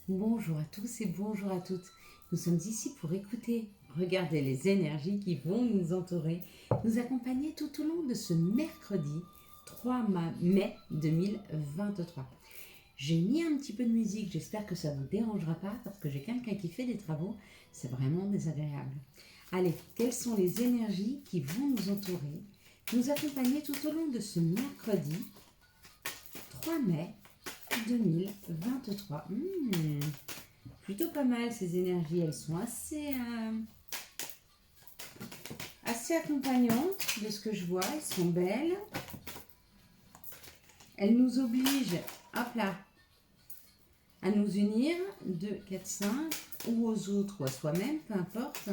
Bonjour à tous et bonjour à toutes. Nous sommes ici pour écouter, regarder les énergies qui vont nous entourer, nous accompagner tout au long de ce mercredi 3 mai 2023. J'ai mis un petit peu de musique, j'espère que ça ne vous dérangera pas parce que j'ai quelqu'un qui fait des travaux, c'est vraiment désagréable. Allez, quelles sont les énergies qui vont nous entourer, nous accompagner tout au long de ce mercredi 3 mai 2023. Plutôt pas mal ces énergies, elles sont assez accompagnantes de ce que je vois, elles sont belles. Elles nous obligent, hop là, à nous unir, 2, 4, 5, ou aux autres ou à soi-même, peu importe.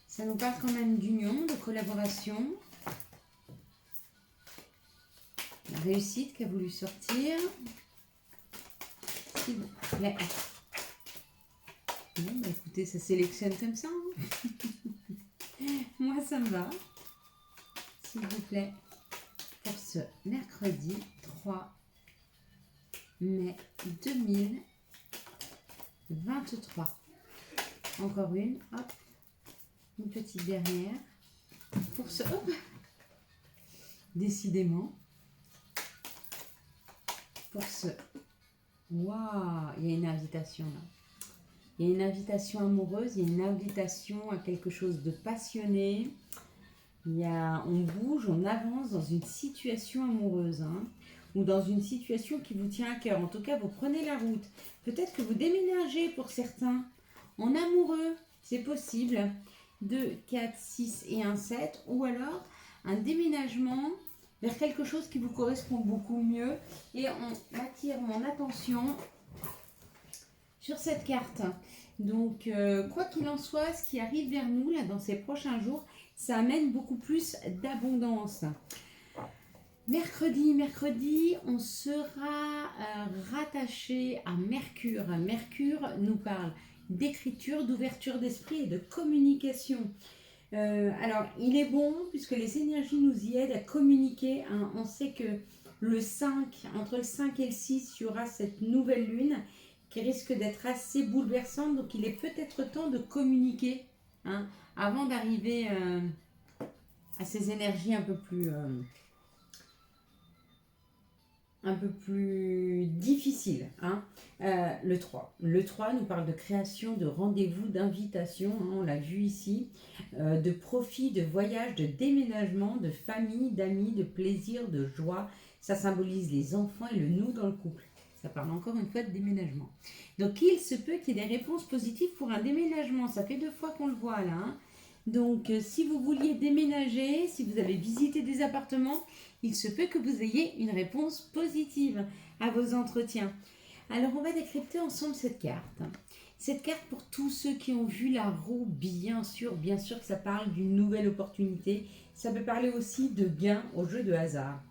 Ça nous parle quand même d'union, de collaboration. La réussite qui a voulu sortir. S'il vous plaît. Bon, bah écoutez, ça sélectionne comme ça. Moi, ça me va. S'il vous plaît, pour ce mercredi 3 mai 2023. Encore une, hop, une petite dernière. Pour ce, hop, décidément, pour ce, waouh, il y a une invitation là. Il y a une invitation amoureuse, il y a une invitation à quelque chose de passionné. On bouge, on avance dans une situation amoureuse, ou dans une situation qui vous tient à cœur. En tout cas, vous prenez la route. Peut-être que vous déménagez pour certains en amoureux, c'est possible. 2, 4, 6 et 1, 7. Ou alors un déménagement vers quelque chose qui vous correspond beaucoup mieux. Et on attire mon attention sur cette carte. Donc, quoi qu'il en soit, ce qui arrive vers nous là dans ces prochains jours, ça amène beaucoup plus d'abondance. Mercredi, on sera rattaché à Mercure. Mercure nous parle d'écriture, d'ouverture d'esprit et de communication. Alors, il est bon puisque les énergies nous y aident à communiquer. On sait que le 5, entre le 5 et le 6, il y aura cette nouvelle lune qui risque d'être assez bouleversante. Donc, il est peut-être temps de communiquer avant d'arriver à ces énergies un peu plus difficile. Le 3. Le 3 nous parle de création, de rendez-vous, d'invitation, on l'a vu ici, de profit, de voyage, de déménagement, de famille, d'amis, de plaisir, de joie. Ça symbolise les enfants et le nous dans le couple. Ça parle encore une fois de déménagement. Donc il se peut qu'il y ait des réponses positives pour un déménagement. Ça fait 2 fois qu'on le voit là. Donc si vous vouliez déménager, si vous avez visité des appartements, il se peut que vous ayez une réponse positive à vos entretiens. Alors on va décrypter ensemble cette carte. Cette carte pour tous ceux qui ont vu la roue, bien sûr que ça parle d'une nouvelle opportunité. Ça peut parler aussi de gain au jeu de hasard.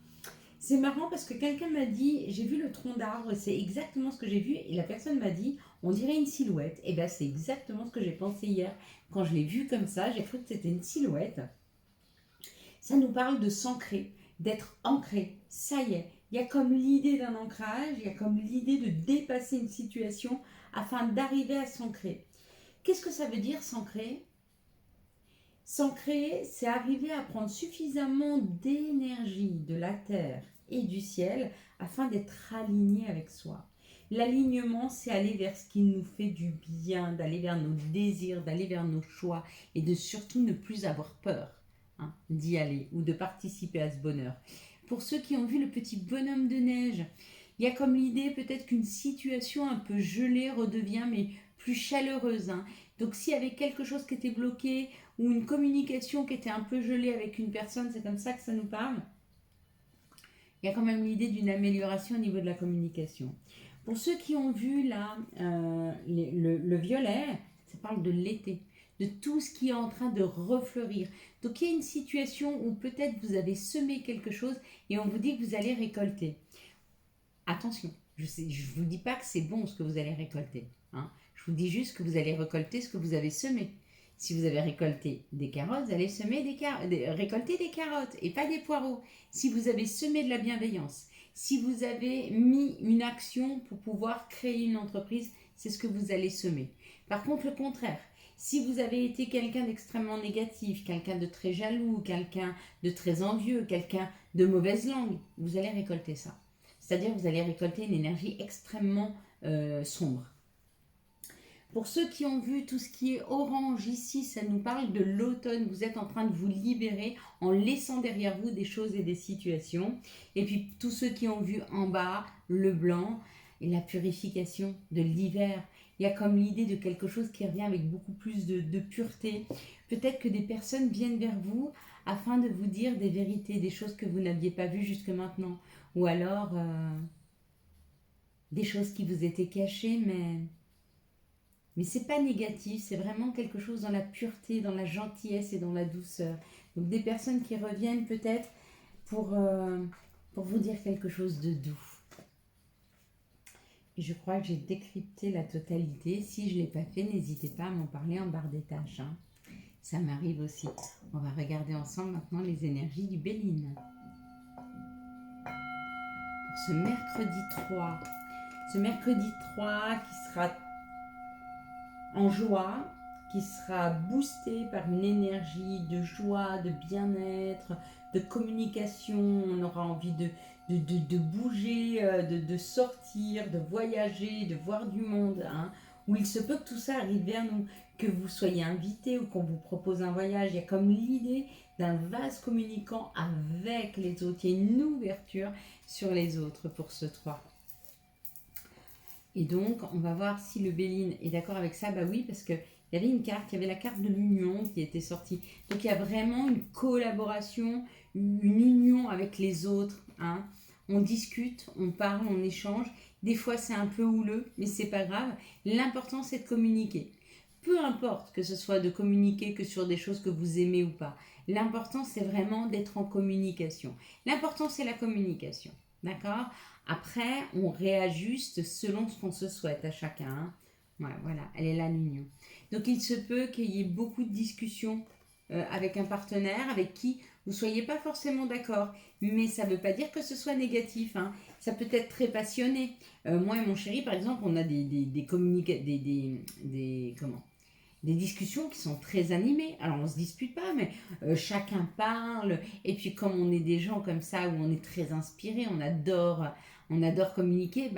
C'est marrant parce que quelqu'un m'a dit, j'ai vu le tronc d'arbre et c'est exactement ce que j'ai vu. Et la personne m'a dit, on dirait une silhouette. Et bien c'est exactement ce que j'ai pensé hier. Quand je l'ai vu comme ça, j'ai cru que c'était une silhouette. Ça nous parle de s'ancrer, d'être ancré. Ça y est, il y a comme l'idée d'un ancrage, il y a comme l'idée de dépasser une situation afin d'arriver à s'ancrer. Qu'est-ce que ça veut dire s'ancrer ? S'ancrer, c'est arriver à prendre suffisamment d'énergie de la terre et du ciel afin d'être aligné avec soi. L'alignement, c'est aller vers ce qui nous fait du bien, d'aller vers nos désirs, d'aller vers nos choix et de surtout ne plus avoir peur d'y aller ou de participer à ce bonheur. Pour ceux qui ont vu le petit bonhomme de neige, il y a comme l'idée peut-être qu'une situation un peu gelée redevient mais plus chaleureuse. Donc s'il y avait quelque chose qui était bloqué ou une communication qui était un peu gelée avec une personne, c'est comme ça que ça nous parle. Il y a quand même l'idée d'une amélioration au niveau de la communication. Pour ceux qui ont vu là le violet, ça parle de l'été, de tout ce qui est en train de refleurir. Donc il y a une situation où peut-être vous avez semé quelque chose et on vous dit que vous allez récolter. Attention, je ne vous dis pas que c'est bon ce que vous allez récolter. Je vous dis juste que vous allez récolter ce que vous avez semé. Si vous avez récolté des carottes, vous allez récolter des carottes et pas des poireaux. Si vous avez semé de la bienveillance, si vous avez mis une action pour pouvoir créer une entreprise, c'est ce que vous allez semer. Par contre, le contraire, si vous avez été quelqu'un d'extrêmement négatif, quelqu'un de très jaloux, quelqu'un de très envieux, quelqu'un de mauvaise langue, vous allez récolter ça. C'est-à-dire que vous allez récolter une énergie extrêmement sombre. Pour ceux qui ont vu tout ce qui est orange ici, ça nous parle de l'automne. Vous êtes en train de vous libérer en laissant derrière vous des choses et des situations. Et puis tous ceux qui ont vu en bas le blanc et la purification de l'hiver. Il y a comme l'idée de quelque chose qui revient avec beaucoup plus de pureté. Peut-être que des personnes viennent vers vous afin de vous dire des vérités, des choses que vous n'aviez pas vues jusque maintenant. Ou alors des choses qui vous étaient cachées, mais c'est pas négatif, c'est vraiment quelque chose dans la pureté, dans la gentillesse et dans la douceur. Donc des personnes qui reviennent peut-être pour vous dire quelque chose de doux. Et je crois que j'ai décrypté la totalité. Si je ne l'ai pas fait, n'hésitez pas à m'en parler en barre des tâches. Hein. Ça m'arrive aussi. On va regarder ensemble maintenant les énergies du Béline. Pour ce mercredi 3. Ce mercredi 3 qui sera en joie, qui sera boosté par une énergie de joie, de bien-être, de communication. On aura envie de bouger, de sortir, de voyager, de voir du monde. Hein, où il se peut que tout ça arrive vers nous, que vous soyez invité ou qu'on vous propose un voyage. Il y a comme l'idée d'un vase communicant avec les autres. Il y a une ouverture sur les autres pour ce 3. Et donc, on va voir si le Béline est d'accord avec ça. Bah oui, parce qu'il y avait une carte, il y avait la carte de l'union qui était sortie. Donc, il y a vraiment une collaboration, une union avec les autres. Hein. On discute, on parle, on échange. Des fois, c'est un peu houleux, mais c'est pas grave. L'important, c'est de communiquer. Peu importe que ce soit de communiquer que sur des choses que vous aimez ou pas. L'important, c'est vraiment d'être en communication. L'important, c'est la communication. D'accord ? Après, on réajuste selon ce qu'on se souhaite à chacun. Hein. Ouais, voilà, elle est là l'union. Donc, il se peut qu'il y ait beaucoup de discussions avec un partenaire avec qui vous ne soyez pas forcément d'accord. Mais ça ne veut pas dire que ce soit négatif. Hein. Ça peut être très passionné. Moi et mon chéri, par exemple, on a des discussions qui sont très animées. Alors, on ne se dispute pas, mais chacun parle. Et puis, comme on est des gens comme ça, où on est très inspirés, on adore communiquer,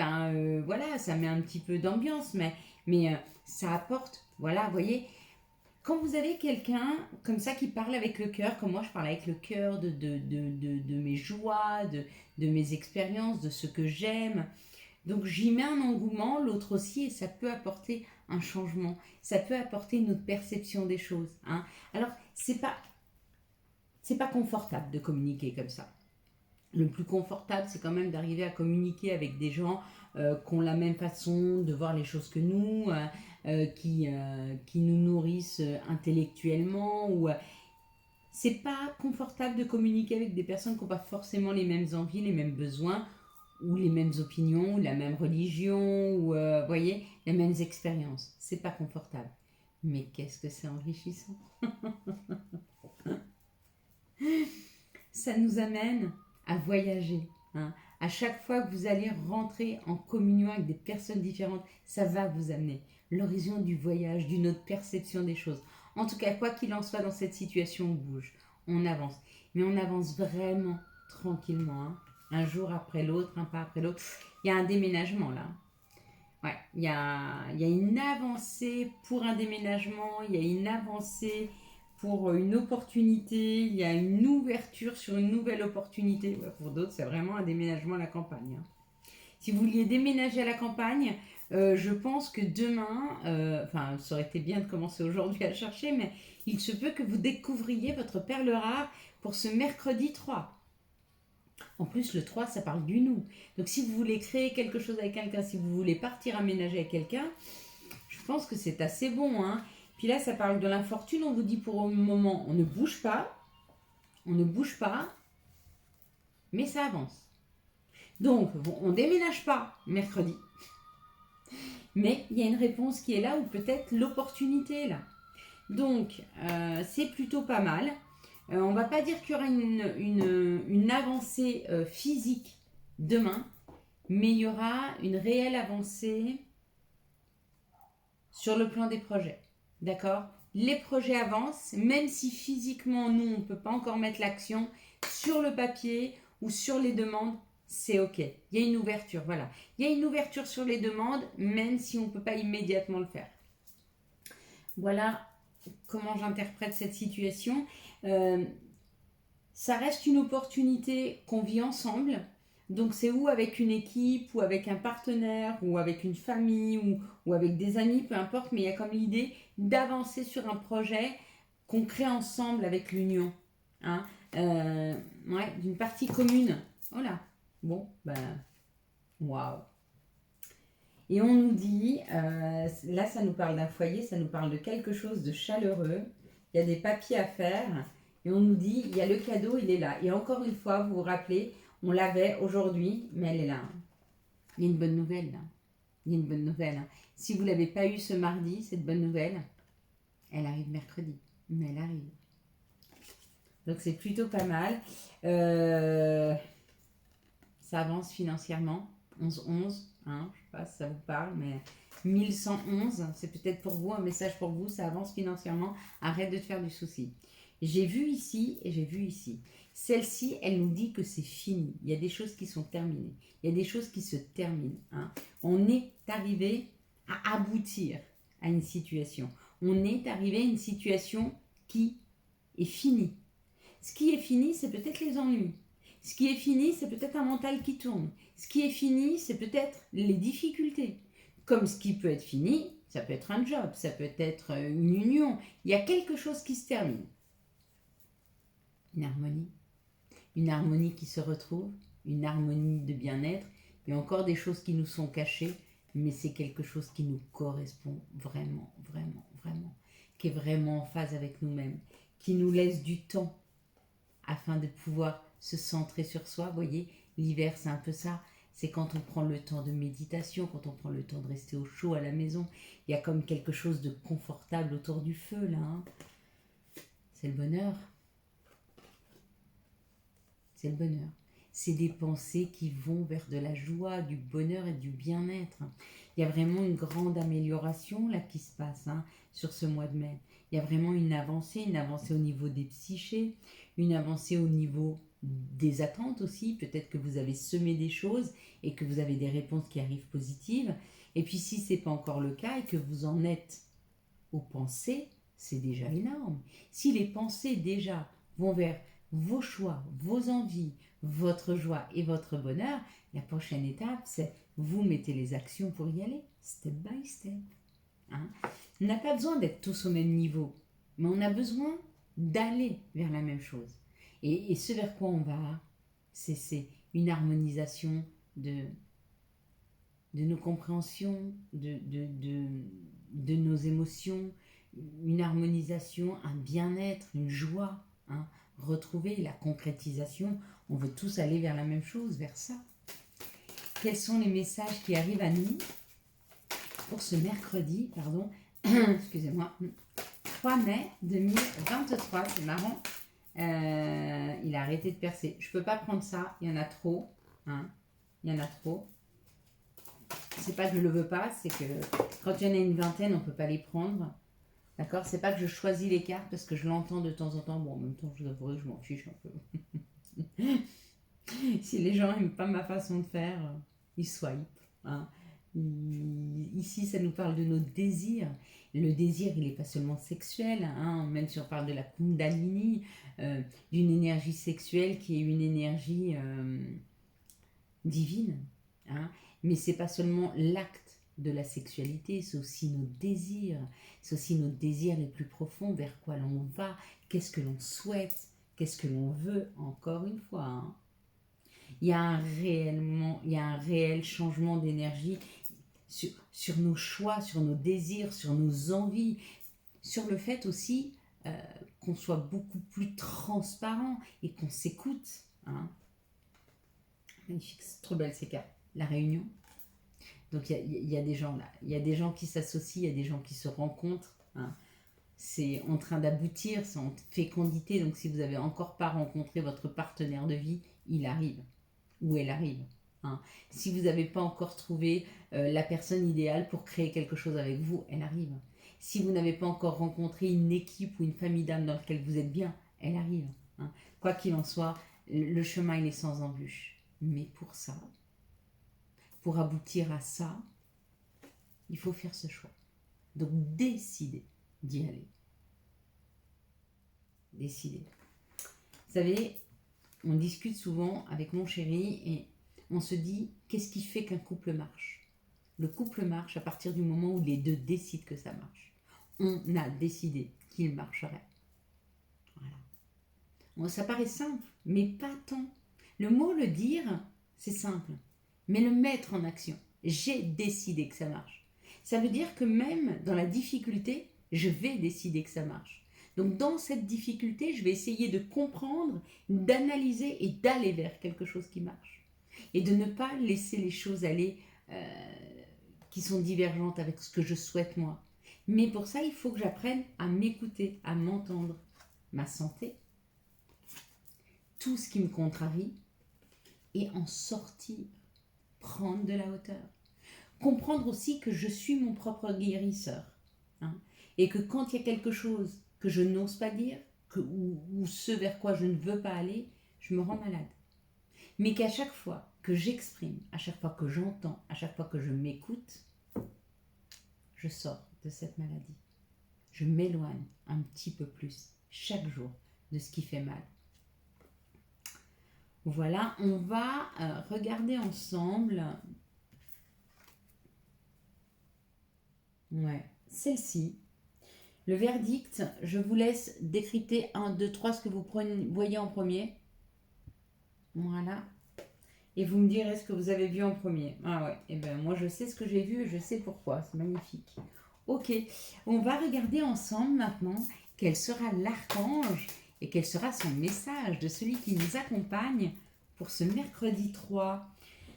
voilà, ça met un petit peu d'ambiance, mais ça apporte, voilà, vous voyez, quand vous avez quelqu'un comme ça qui parle avec le cœur, comme moi je parle avec le cœur de mes joies, de mes expériences, de ce que j'aime, donc j'y mets un engouement, l'autre aussi, et ça peut apporter un changement, ça peut apporter une autre perception des choses. Hein. Alors, c'est pas confortable de communiquer comme ça. Le plus confortable, c'est quand même d'arriver à communiquer avec des gens qui ont la même façon de voir les choses que nous, qui nous nourrissent intellectuellement. C'est pas confortable de communiquer avec des personnes qui n'ont pas forcément les mêmes envies, les mêmes besoins, ou les mêmes opinions, ou la même religion, ou voyez, les mêmes expériences. C'est pas confortable. Mais qu'est-ce que c'est enrichissant. Ça nous amène à voyager. Hein. À chaque fois que vous allez rentrer en communion avec des personnes différentes, ça va vous amener l'horizon du voyage, d'une autre perception des choses. En tout cas, quoi qu'il en soit dans cette situation, on bouge, on avance. Mais on avance vraiment tranquillement. Hein. Un jour après l'autre, un pas après l'autre. Il y a un déménagement là. Ouais, il y a une avancée pour un déménagement, il y a une avancée pour une opportunité, il y a une ouverture sur une nouvelle opportunité. Pour d'autres, c'est vraiment un déménagement à la campagne. Hein. Si vous vouliez déménager à la campagne, je pense que demain, ça aurait été bien de commencer aujourd'hui à chercher, mais il se peut que vous découvriez votre perle rare pour ce mercredi 3. En plus, le 3, ça parle du nous. Donc, si vous voulez créer quelque chose avec quelqu'un, si vous voulez partir aménager avec quelqu'un, je pense que c'est assez bon. Hein. Puis là, ça parle de l'infortune. On vous dit pour le moment, on ne bouge pas, mais ça avance. Donc, on ne déménage pas mercredi. Mais il y a une réponse qui est là, ou peut-être l'opportunité est là. Donc, c'est plutôt pas mal. On ne va pas dire qu'il y aura une avancée physique demain, mais il y aura une réelle avancée sur le plan des projets. D'accord? Les projets avancent, même si physiquement, nous, on ne peut pas encore mettre l'action sur le papier ou sur les demandes, c'est OK. Il y a une ouverture, voilà. Il y a une ouverture sur les demandes, même si on ne peut pas immédiatement le faire. Voilà comment j'interprète cette situation. Ça reste une opportunité qu'on vit ensemble. Donc c'est ou avec une équipe, ou avec un partenaire, ou avec une famille, ou avec des amis, peu importe, mais il y a comme l'idée d'avancer sur un projet qu'on crée ensemble avec l'union. Hein, ouais, d'une partie commune. Voilà. Bon, ben, waouh. Et on nous dit, là ça nous parle d'un foyer, ça nous parle de quelque chose de chaleureux. Il y a des papiers à faire. Et on nous dit, il y a le cadeau, il est là. Et encore une fois, vous vous rappelez, on l'avait aujourd'hui, mais elle est là. Il y a une bonne nouvelle là. Il y a une bonne nouvelle. Hein. Si vous ne l'avez pas eu ce mardi, cette bonne nouvelle, elle arrive mercredi. Mais elle arrive. Donc c'est plutôt pas mal. Ça avance financièrement. 11-11. Hein, je ne sais pas si ça vous parle, mais 1111, c'est peut-être pour vous un message pour vous. Ça avance financièrement. Arrête de te faire du souci. J'ai vu ici et j'ai vu ici. Celle-ci, elle nous dit que c'est fini. Il y a des choses qui sont terminées. Il y a des choses qui se terminent. Hein. On est arrivé à aboutir à une situation. On est arrivé à une situation qui est finie. Ce qui est fini, c'est peut-être les ennuis. Ce qui est fini, c'est peut-être un mental qui tourne. Ce qui est fini, c'est peut-être les difficultés. Comme ce qui peut être fini, ça peut être un job, ça peut être une union. Il y a quelque chose qui se termine. Une harmonie qui se retrouve, une harmonie de bien-être. Il y a encore des choses qui nous sont cachées, mais c'est quelque chose qui nous correspond vraiment, vraiment, vraiment, qui est vraiment en phase avec nous-mêmes, qui nous laisse du temps afin de pouvoir se centrer sur soi. Vous voyez, l'hiver, c'est un peu ça. C'est quand on prend le temps de méditation, quand on prend le temps de rester au chaud à la maison. Il y a comme quelque chose de confortable autour du feu, là. Hein. C'est le bonheur. C'est le bonheur. C'est des pensées qui vont vers de la joie, du bonheur et du bien-être. Il y a vraiment une grande amélioration là qui se passe hein, sur ce mois de mai. Il y a vraiment une avancée au niveau des psychés, une avancée au niveau des attentes aussi. Peut-être que vous avez semé des choses et que vous avez des réponses qui arrivent positives. Et puis si ce n'est pas encore le cas et que vous en êtes aux pensées, c'est déjà énorme. Si les pensées déjà vont vers vos choix, vos envies, votre joie et votre bonheur, la prochaine étape, c'est vous mettez les actions pour y aller, step by step. Hein. On n'a pas besoin d'être tous au même niveau, mais on a besoin d'aller vers la même chose. Et ce vers quoi on va, c'est une harmonisation de nos compréhensions, de nos émotions, une harmonisation, un bien-être, une joie. Hein. Retrouver la concrétisation, on veut tous aller vers la même chose, vers ça. Quels sont les messages qui arrivent à nous pour ce mercredi, excusez-moi, 3 mai 2023, c'est marrant, il a arrêté de percer. Je peux pas prendre ça, il y en a trop, hein, il y en a trop. C'est pas que je le veux pas, c'est que quand il y en a une vingtaine, on peut pas les prendre. D'accord, c'est pas que je choisis les cartes parce que je l'entends de temps en temps. Bon, en même temps, je vous avouerai que je m'en fiche un peu. Si les gens n'aiment pas ma façon de faire, ils swipent. Hein. Ici, ça nous parle de nos désirs. Le désir, il n'est pas seulement sexuel. Hein. Même si on parle de la Kundalini, d'une énergie sexuelle qui est une énergie divine. Hein. Mais c'est pas seulement l'acte de la sexualité, c'est aussi nos désirs, c'est aussi nos désirs les plus profonds, vers quoi l'on va, qu'est-ce que l'on souhaite, qu'est-ce que l'on veut, encore une fois. Hein. Il y a un réel changement d'énergie sur nos choix, sur nos désirs, sur nos envies, sur le fait aussi qu'on soit beaucoup plus transparent et qu'on s'écoute. Hein. Magnifique, c'est trop belle ces cartes. La réunion. Donc il y a des gens là, il y a des gens qui s'associent, il y a des gens qui se rencontrent. Hein. C'est en train d'aboutir, c'est en fécondité. Donc si vous n'avez encore pas rencontré votre partenaire de vie, il arrive ou elle arrive. hein. Si vous n'avez pas encore trouvé la personne idéale pour créer quelque chose avec vous, elle arrive. Si vous n'avez pas encore rencontré une équipe ou une famille d'âmes dans laquelle vous êtes bien, elle arrive, hein. Quoi qu'il en soit, le chemin il est sans embûche. Mais pour ça, pour aboutir à ça, il faut faire ce choix. Donc décidez d'y aller. Décidez. Vous savez, on discute souvent avec mon chéri et on se dit, qu'est-ce qui fait qu'un couple marche? Le couple marche à partir du moment où les deux décident que ça marche. On a décidé qu'il marcherait. Voilà. Bon, ça paraît simple, mais pas tant. Le mot le dire, c'est simple. Mais le mettre en action, j'ai décidé que ça marche. Ça veut dire que même dans la difficulté, je vais décider que ça marche. Donc dans cette difficulté, je vais essayer de comprendre, d'analyser et d'aller vers quelque chose qui marche. Et de ne pas laisser les choses aller qui sont divergentes avec ce que je souhaite moi. Mais pour ça, il faut que j'apprenne à m'écouter, à m'entendre. Ma santé, tout ce qui me contrarie, et en sortir, prendre de la hauteur. Comprendre aussi que je suis mon propre guérisseur, hein, et que quand il y a quelque chose que je n'ose pas dire, ou ce vers quoi je ne veux pas aller, je me rends malade. Mais qu'à chaque fois que j'exprime, à chaque fois que j'entends, à chaque fois que je m'écoute, je sors de cette maladie. Je m'éloigne un petit peu plus chaque jour de ce qui fait mal. Voilà, on va regarder ensemble. Ouais, celle-ci. Le verdict, je vous laisse décrypter 1, 2, 3 ce que vous voyez en premier. Voilà. Et vous me direz ce que vous avez vu en premier. Ah ouais, et ben moi je sais ce que j'ai vu et je sais pourquoi. C'est magnifique. Ok, on va regarder ensemble maintenant quel sera l'archange et quel sera son message de celui qui nous accompagne pour ce mercredi 3.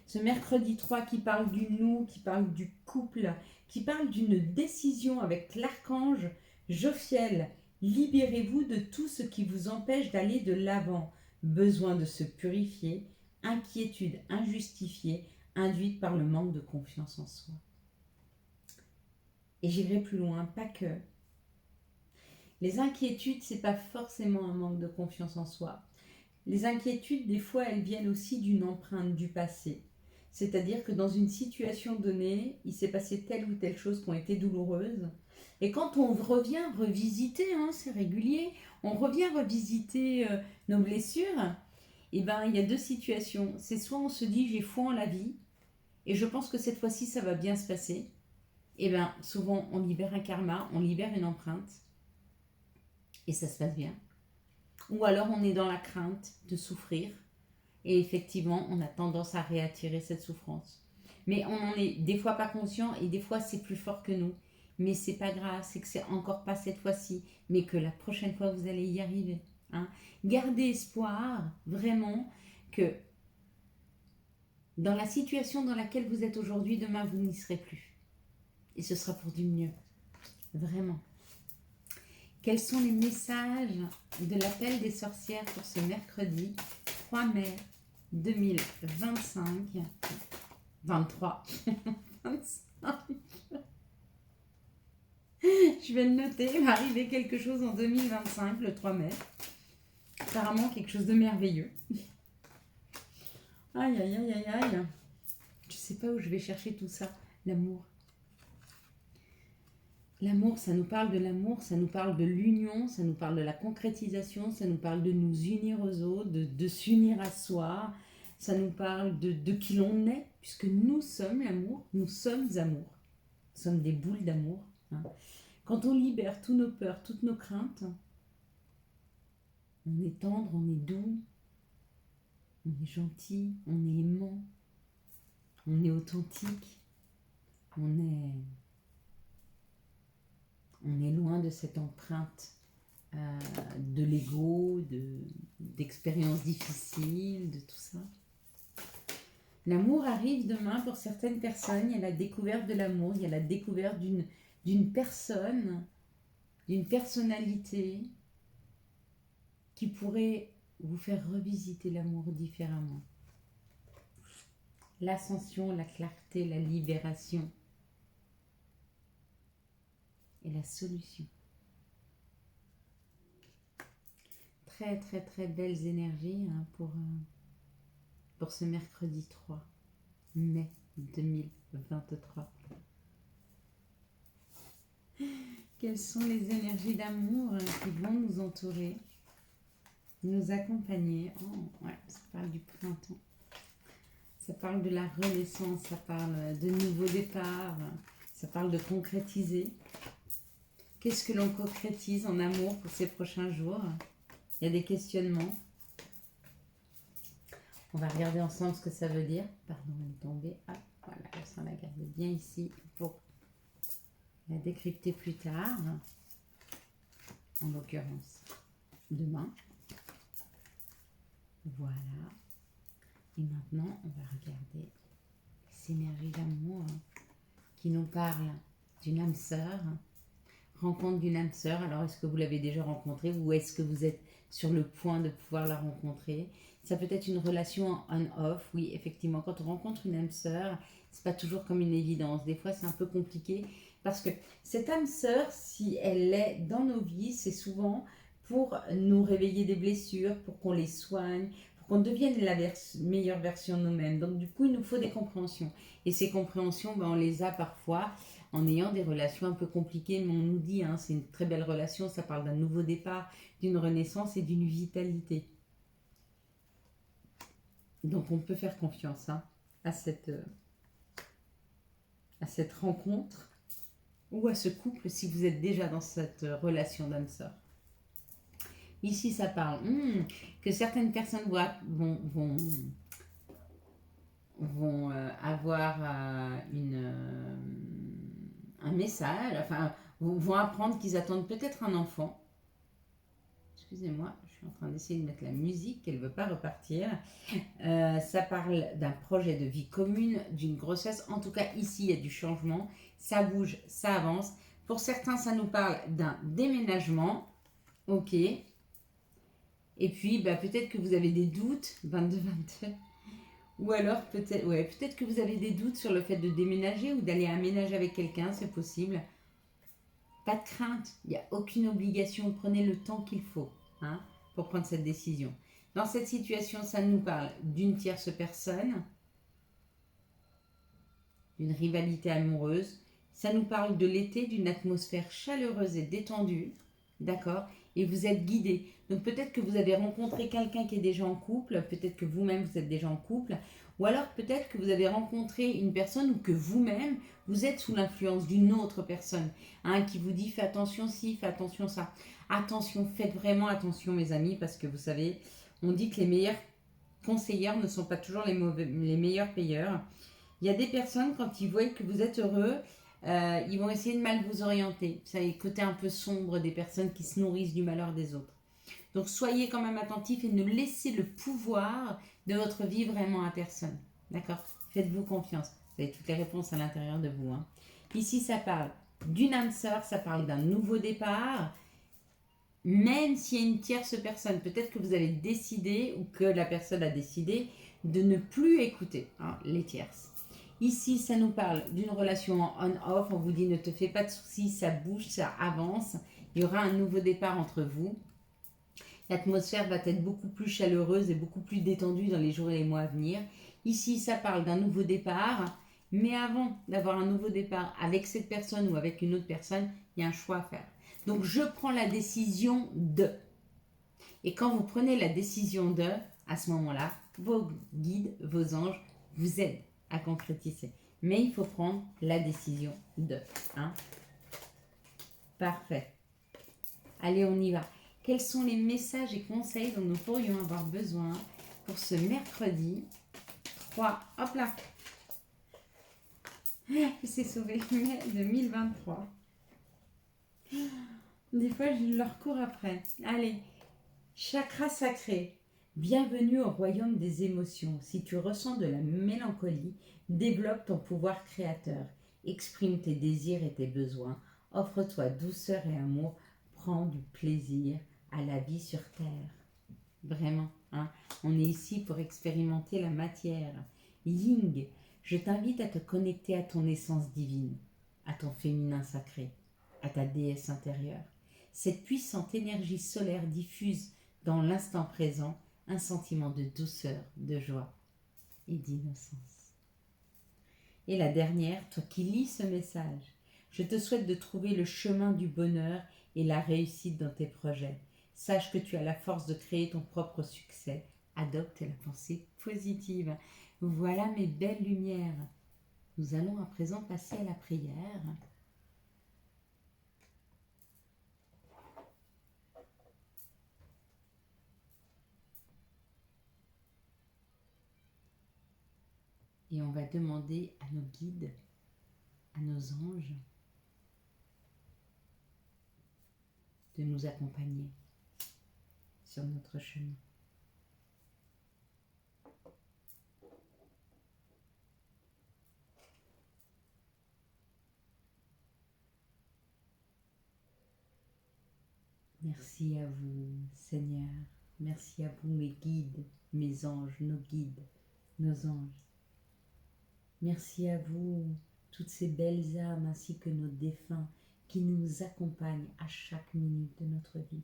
Ce mercredi 3 qui parle du nous, qui parle du couple, qui parle d'une décision avec l'archange Jophiel. Libérez-vous de tout ce qui vous empêche d'aller de l'avant. Besoin de se purifier, inquiétude injustifiée, induite par le manque de confiance en soi. Et j'irai plus loin, pas que. Les inquiétudes, c'est pas forcément un manque de confiance en soi. Les inquiétudes, des fois, elles viennent aussi d'une empreinte du passé. C'est-à-dire que dans une situation donnée, il s'est passé telle ou telle chose qui ont été douloureuses. Et quand on revient revisiter, c'est régulier, on revient revisiter nos blessures, et ben il y a deux situations. C'est soit on se dit j'ai foi en la vie, et je pense que cette fois-ci ça va bien se passer. Et bien souvent on libère un karma, on libère une empreinte, et ça se passe bien. Ou alors on est dans la crainte de souffrir, et effectivement on a tendance à réattirer cette souffrance. Mais on n'en est des fois pas conscient, et des fois c'est plus fort que nous. Mais c'est pas grave, c'est que c'est encore pas cette fois-ci, mais que la prochaine fois vous allez y arriver. Gardez espoir, vraiment, que dans la situation dans laquelle vous êtes aujourd'hui, demain vous n'y serez plus. Et ce sera pour du mieux. Vraiment. Quels sont les messages de l'appel des sorcières pour ce mercredi 3 mai 2025 23 25. Je vais le noter, il va arriver quelque chose en 2025, le 3 mai. Apparemment quelque chose de merveilleux. Aïe, aïe, aïe, aïe, aïe. Je sais pas où je vais chercher tout ça. L'amour. L'amour, ça nous parle de l'amour, ça nous parle de l'union, ça nous parle de la concrétisation, ça nous parle de nous unir aux autres, de s'unir à soi, ça nous parle de qui l'on est, puisque nous sommes l'amour, nous sommes amour. Nous sommes des boules d'amour. Quand on libère tous nos peurs, toutes nos craintes, on est tendre, on est doux, on est gentil, on est aimant, on est authentique, on est loin de cette empreinte de l'ego, d'expériences difficiles, de tout ça. L'amour arrive demain pour certaines personnes, il y a la découverte de l'amour, il y a la découverte d'une personne, d'une personnalité qui pourrait vous faire revisiter l'amour différemment. l'ascension, la clarté, la libération et la solution. Très très très belles énergies hein, pour ce mercredi 3 mai 2023. Quelles sont les énergies d'amour qui vont nous entourer, nous accompagner? Oh, ouais, ça parle du printemps. Ça parle de la renaissance, ça parle de nouveaux départs, ça parle de concrétiser. Qu'est-ce que l'on concrétise en amour pour ces prochains jours? Il y a des questionnements. On va regarder ensemble ce que ça veut dire. Pardon, elle est tombée. Ah, voilà, on la garde bien ici pour la décrypter plus tard. En l'occurrence, demain. Voilà. Et maintenant, on va regarder les énergies d'amour qui nous parlent d'une âme sœur. Rencontre d'une âme sœur. Alors, est-ce que vous l'avez déjà rencontrée ou est-ce que vous êtes sur le point de pouvoir la rencontrer? Ça peut être une relation on-off. Oui, effectivement, quand on rencontre une âme sœur, c'est pas toujours comme une évidence. Des fois, c'est un peu compliqué parce que cette âme sœur, si elle est dans nos vies, c'est souvent pour nous réveiller des blessures, pour qu'on les soigne, pour qu'on devienne la meilleure version de nous-mêmes. Donc, du coup, il nous faut des compréhensions. Et ces compréhensions, ben, on les a parfois en ayant des relations un peu compliquées, mais on nous dit, hein, c'est une très belle relation, ça parle d'un nouveau départ, d'une renaissance et d'une vitalité. Donc on peut faire confiance hein, à cette rencontre ou à ce couple si vous êtes déjà dans cette relation d'âme-sœur. Ici ça parle que certaines personnes vont avoir un message, enfin vont apprendre qu'ils attendent peut-être un enfant. Excusez-moi, je suis en train d'essayer de mettre la musique, elle ne veut pas repartir. Ça parle d'un projet de vie commune, d'une grossesse. En tout cas, ici, il y a du changement. Ça bouge, ça avance. Pour certains, ça nous parle d'un déménagement. Ok. Et puis, bah, peut-être que vous avez des doutes. 22. Ou alors, peut-être que vous avez des doutes sur le fait de déménager ou d'aller aménager avec quelqu'un. C'est possible. Pas de crainte. Il n'y a aucune obligation. Prenez le temps qu'il faut. Hein, pour prendre cette décision. Dans cette situation, ça nous parle d'une tierce personne, d'une rivalité amoureuse. Ça nous parle de l'été, d'une atmosphère chaleureuse et détendue, d'accord? Et vous êtes guidé. Donc peut-être que vous avez rencontré quelqu'un qui est déjà en couple, peut-être que vous-même vous êtes déjà en couple, ou alors peut-être que vous avez rencontré une personne ou que vous-même, vous êtes sous l'influence d'une autre personne, hein, qui vous dit fais attention ci, fais attention ça. Attention, faites vraiment attention mes amis, parce que vous savez, on dit que les meilleurs conseillers ne sont pas toujours les meilleurs payeurs. Il y a des personnes, quand ils voient que vous êtes heureux, ils vont essayer de mal vous orienter. Ça est le côté un peu sombre des personnes qui se nourrissent du malheur des autres. Donc soyez quand même attentifs et ne laissez le pouvoir de votre vie vraiment à personne. D'accord? Faites-vous confiance. Vous avez toutes les réponses à l'intérieur de vous. Hein. Ici, ça parle d'une âme sœur, ça parle d'un nouveau départ. Même s'il y a une tierce personne, peut-être que vous avez décidé ou que la personne a décidé de ne plus écouter hein, les tierces. Ici, ça nous parle d'une relation on-off. On vous dit ne te fais pas de soucis, ça bouge, ça avance. Il y aura un nouveau départ entre vous. L'atmosphère va être beaucoup plus chaleureuse et beaucoup plus détendue dans les jours et les mois à venir. Ici, ça parle d'un nouveau départ. Mais avant d'avoir un nouveau départ avec cette personne ou avec une autre personne, il y a un choix à faire. Donc, je prends la décision de. Et quand vous prenez la décision de, à ce moment-là, vos guides, vos anges vous aident à concrétiser. Mais il faut prendre la décision de. Hein? Parfait. Allez, on y va. Quels sont les messages et conseils dont nous pourrions avoir besoin pour ce mercredi 3, hop là. C'est sauvé, mai 2023. Des fois, je leur cours après. Allez, chakra sacré. Bienvenue au royaume des émotions. Si tu ressens de la mélancolie, développe ton pouvoir créateur. Exprime tes désirs et tes besoins. Offre-toi douceur et amour. Prends du plaisir à la vie sur Terre. Vraiment, hein? On est ici pour expérimenter la matière. Ying, je t'invite à te connecter à ton essence divine, à ton féminin sacré, à ta déesse intérieure. Cette puissante énergie solaire diffuse dans l'instant présent un sentiment de douceur, de joie et d'innocence. Et la dernière, toi qui lis ce message, je te souhaite de trouver le chemin du bonheur et la réussite dans tes projets. Sache que tu as la force de créer ton propre succès. Adopte la pensée positive. Voilà mes belles lumières. Nous allons à présent passer à la prière. Et on va demander à nos guides, à nos anges, de nous accompagner sur notre chemin. Merci à vous, Seigneur. Merci à vous, mes guides, mes anges, nos guides, nos anges. Merci à vous, toutes ces belles âmes ainsi que nos défunts qui nous accompagnent à chaque minute de notre vie.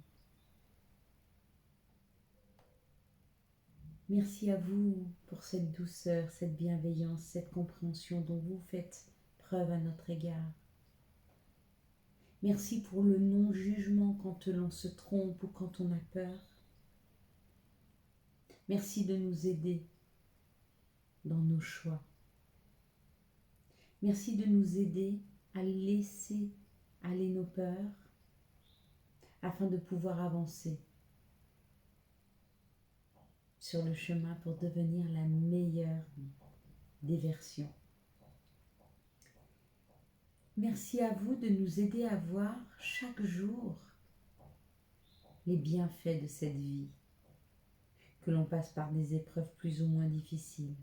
Merci à vous pour cette douceur, cette bienveillance, cette compréhension dont vous faites preuve à notre égard. Merci pour le non-jugement quand l'on se trompe ou quand on a peur. Merci de nous aider dans nos choix. Merci de nous aider à laisser aller nos peurs afin de pouvoir avancer sur le chemin pour devenir la meilleure des versions. Merci à vous de nous aider à voir chaque jour les bienfaits de cette vie, que l'on passe par des épreuves plus ou moins difficiles.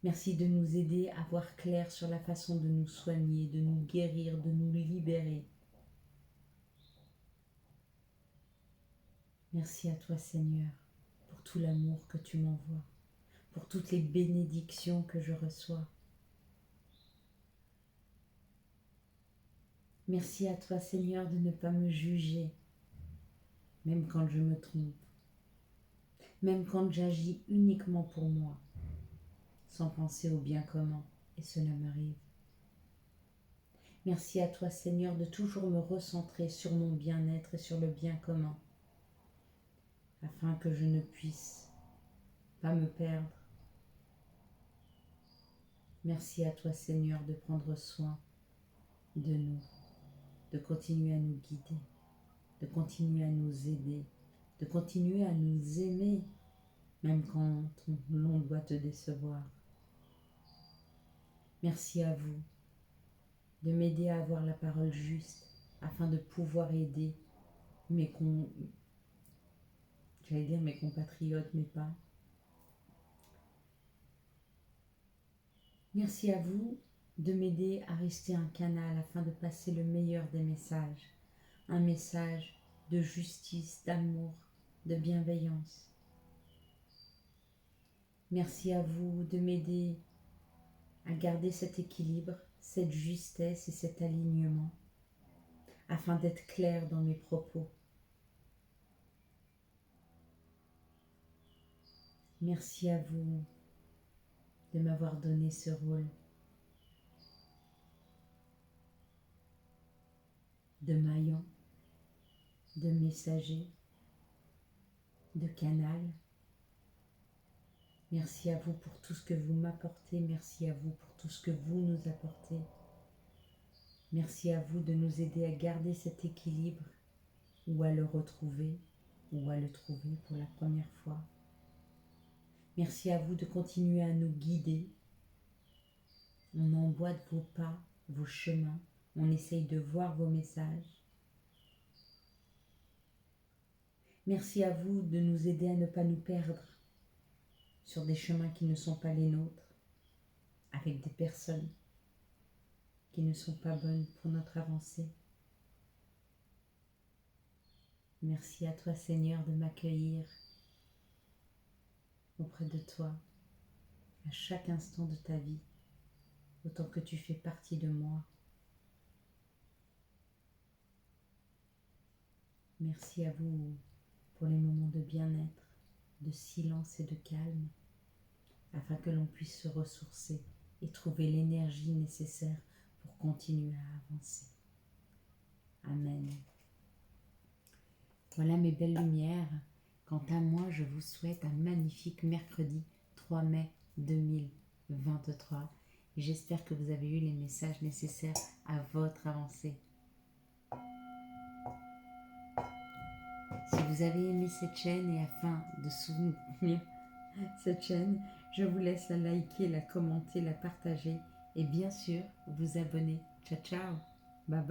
Merci de nous aider à voir clair sur la façon de nous soigner, de nous guérir, de nous libérer. Merci à toi, Seigneur, pour tout l'amour que tu m'envoies, pour toutes les bénédictions que je reçois. Merci à toi, Seigneur, de ne pas me juger, même quand je me trompe, même quand j'agis uniquement pour moi, sans penser au bien commun, et cela m'arrive. Merci à toi, Seigneur, de toujours me recentrer sur mon bien-être et sur le bien commun, afin que je ne puisse pas me perdre. Merci à toi, Seigneur, de prendre soin de nous, de continuer à nous guider, de continuer à nous aider, de continuer à nous aimer, même quand l'on doit te décevoir. Merci à vous de m'aider à avoir la parole juste afin de pouvoir aider mes compatriotes, mais pas. Merci à vous de m'aider à rester un canal afin de passer le meilleur des messages, un message de justice, d'amour, de bienveillance. Merci à vous de m'aider à garder cet équilibre, cette justesse et cet alignement, afin d'être clair dans mes propos. Merci à vous de m'avoir donné ce rôle de maillon, de messager, de canal. Merci à vous pour tout ce que vous m'apportez, merci à vous pour tout ce que vous nous apportez. Merci à vous de nous aider à garder cet équilibre ou à le retrouver ou à le trouver pour la première fois. Merci à vous de continuer à nous guider. On emboîte vos pas, vos chemins, on essaye de voir vos messages. Merci à vous de nous aider à ne pas nous perdre sur des chemins qui ne sont pas les nôtres, avec des personnes qui ne sont pas bonnes pour notre avancée. Merci à toi, Seigneur, de m'accueillir auprès de toi à chaque instant de ta vie, autant que tu fais partie de moi. Merci à vous pour les moments de bien-être, de silence et de calme, afin que l'on puisse se ressourcer et trouver l'énergie nécessaire pour continuer à avancer. Amen. Voilà mes belles lumières. Quant à moi, je vous souhaite un magnifique mercredi 3 mai 2023. Et j'espère que vous avez eu les messages nécessaires à votre avancée. Si vous avez aimé cette chaîne et afin de soutenir cette chaîne, je vous laisse la liker, la commenter, la partager et bien sûr vous abonner. Ciao ciao, bye bye.